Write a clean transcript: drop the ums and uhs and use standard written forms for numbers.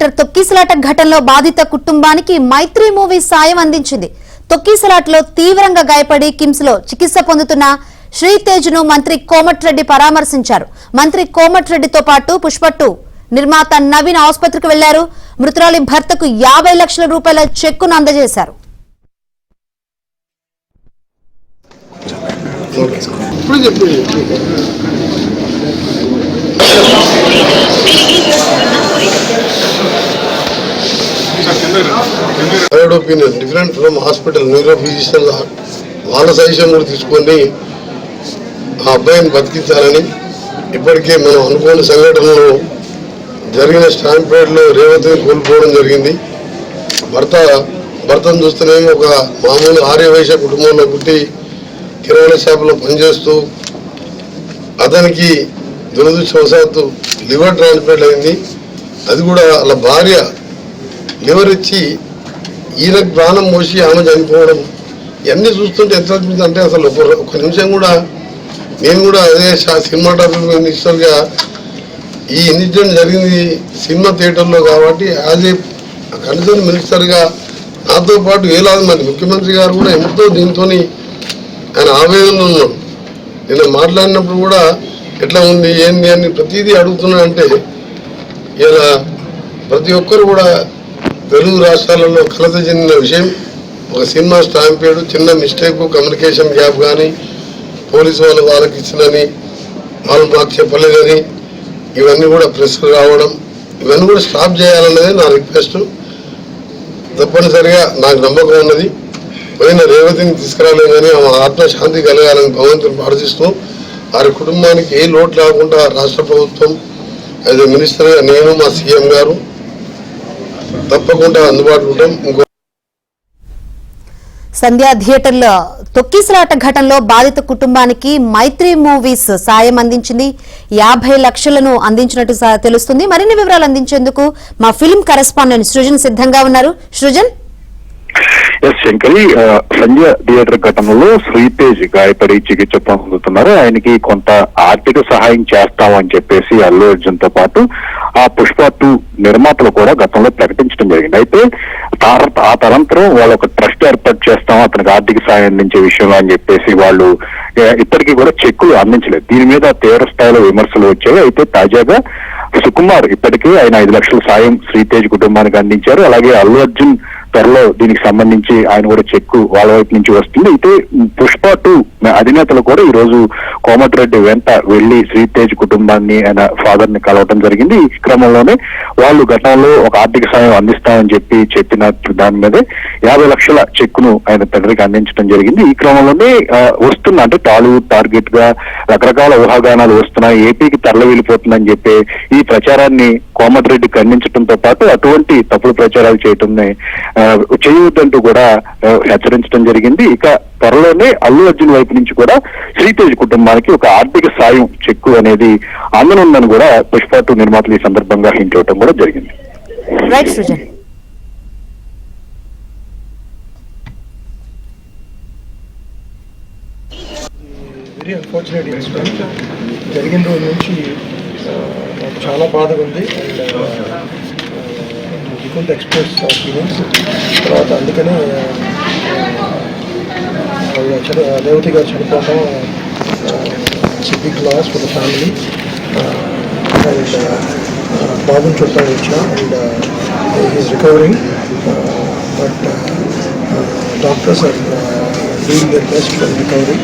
Theatre తొక్కిసలాట ఘటనలో బాధిత కుటుంబానికి మైత్రి మూవీ సాయం అందించింది. తొక్కిసలాటలో తీవ్రంగా గాయపడి కిమ్స్ లో చికిత్స పొందుతున్న శ్రీతేజ్ ను మంత్రి కోమటిరెడ్డి పరామర్శించారు. మంత్రి కోమటిరెడ్డితో పాటు పుష్ప 2 నిర్మాత నవీన్ ఆసుపత్రికి వెళ్లారు. మృతురాలి భర్తకు 50 లక్షల రూపాయల చెక్కును అందజేశారు. Third opinion different from hospital neuro physician వాళ్ళ సజెషన్ కూడా తీసుకొని ఆ అబ్బాయిని బతికించాలని ఇప్పటికే మనం అనుకోని సంఘటనలో జరిగిన స్టాంపేడ్లో రేవతిని కోల్పోవడం జరిగింది. భర్తను చూస్తేనేమో ఒక మామూలు ఆర్యవైశ్య కుటుంబంలో పుట్టి కిరాణా షాపులో పనిచేస్తూ అతనికి దురదృష్టవశాత్తు లివర్ ట్రాన్స్ప్లాంట్ అయింది. అది కూడా వాళ్ళ భార్య లివర్ ఇచ్చి ఈయనకు ప్రాణం మోసి ఆమె చనిపోవడం ఇవన్నీ చూస్తుంటే ఎంత అనిపిస్తుంది అంటే అసలు ఒక నిమిషం కూడా నేను కూడా అదే సినిమాటోగ్రఫీ మినిస్టర్గా ఈ ఇన్సిడెంట్ జరిగింది సినిమా థియేటర్లో కాబట్టి యాజ్ ఏ కన్సర్న్ మినిస్టర్గా నాతో పాటు వేలాది మంది ముఖ్యమంత్రి గారు కూడా ఎంతో దీంతో ఆయన ఆవేదనలో ఉన్నాడు. నిన్న మాట్లాడినప్పుడు కూడా ఎట్లా ఉంది ఏంది అని ప్రతిదీ అడుగుతున్నా అంటే ఇలా ప్రతి ఒక్కరు కూడా తెలుగు రాష్ట్రాలలో కలత చెందిన విషయం. ఒక సినిమా స్టాంపేడు చిన్న మిస్టేక్ కమ్యూనికేషన్ గ్యాప్ కానీ పోలీసు వాళ్ళకి ఇచ్చినని వాళ్ళు మాకు చెప్పలేదని ఇవన్నీ కూడా ప్రెస్కు రావడం ఇవన్నీ కూడా స్టాప్ చేయాలన్నది నా రిక్వెస్ట్. తప్పనిసరిగా నాకు నమ్మకం ఉన్నది. పోయిన రేవతిని తీసుకురాలేం కానీ ఆమె ఆత్మశాంతి కలగాలని భగవంతుని ప్రార్థిస్తూ వారి కుటుంబానికి ఏ లోటు లేకుండా రాష్ట్ర ప్రభుత్వం యాజ్ ఎ మినిస్టర్గా నేను మా సీఎం గారు తప్పకుండా అందుబాటులో ఉంటాం. సంధ్యా థియేటర్లో తొక్కిసలాట ఘటనలో బాధిత కుటుంబానికి మైత్రి మూవీస్ సాయం అందించింది. 50 లక్షలను అందించినట్టు తెలుస్తుంది. మరిన్ని వివరాలు అందించేందుకు మా ఫిల్మ్ కరెస్పాండెంట్ సృజన్ సిద్ధంగా ఉన్నారు. సృజన్. ఎస్ శంకరి, సంధ్య థియేటర్ ఘటనలో శ్రీతేజ్ గాయపడి చికిత్స పొందుతున్నారు. ఆయనకి కొంత ఆర్థిక సహాయం చేస్తామని చెప్పేసి అల్లు అర్జున్ తో పాటు ఆ పుష్ప 2 నిర్మాతలు కూడా గతంలో ప్రకటించడం జరిగింది. అయితే ఆ తరంతరం వాళ్ళు ఒక ట్రస్ట్ ఏర్పాటు చేస్తాం అతనికి ఆర్థిక సహాయం అందించే విషయంలో అని చెప్పేసి వాళ్ళు ఇప్పటికీ కూడా చెక్కులు అందించలేదు. దీని మీద తీవ్ర స్థాయిలో విమర్శలు వచ్చాయి. అయితే తాజాగా సుకుమార్ ఇప్పటికే ఆయన 5 లక్షల సాయం శ్రీతేజ్ కుటుంబానికి అందించారు. అలాగే అల్లు అర్జున్ త్వరలో దీనికి సంబంధించి ఆయన కూడా చెక్కు వాళ్ళ వైపు నుంచి వస్తుంది. అయితే పుష్ప 2 అధినేతలు కూడా ఈ రోజు కోమటిరెడ్డి వెంట వెళ్లి శ్రీతేజ్ కుటుంబాన్ని ఆయన ఫాదర్ ని కలవటం జరిగింది. ఈ క్రమంలోనే వాళ్ళు గతంలో ఒక ఆర్థిక సాయం అందిస్తామని చెప్పిన దాని మీదే 50 లక్షల చెక్కును ఆయన తండ్రికి అందించడం జరిగింది. ఈ క్రమంలోనే వస్తున్న అంటే టాలీవుడ్ టార్గెట్ గా రకరకాల ఊహాగానాలు వస్తున్నాయి, ఏపీకి తరలి వెళ్ళిపోతుందని చెప్పి ఈ ప్రచారాన్ని కోమటిరెడ్డి ఖండించడంతో పాటు అటువంటి తప్పుడు ప్రచారాలు చేయవద్దంటూ కూడా హెచ్చరించడం జరిగింది. ఇక త్వరలోనే అల్లు అర్జున్ వైపు నుంచి కూడా శ్రీతేజ్ కుటుంబానికి ఒక ఆర్థిక సాయం చెక్కు అనేది అందనుందని కూడా పుష్ప 2 నిర్మాతలు ఈ సందర్భంగా హింట్ ఇవ్వడం కూడా జరిగింది. వెరీ అన్ఫార్చునేట్ ఇన్సిడెంట్ జరిగిన రోజు నుంచి నాకు చాలా బాధగా ఉంది. అండ్ ఎక్స్ప్రెస్ ఫీలింగ్స్ తర్వాత అందుకనే రేవతి గారు చనిపోవడం big loss for the family. And బాబుని చూడటానికి వచ్చా and he's recovering but doctors are doing their best for recovery.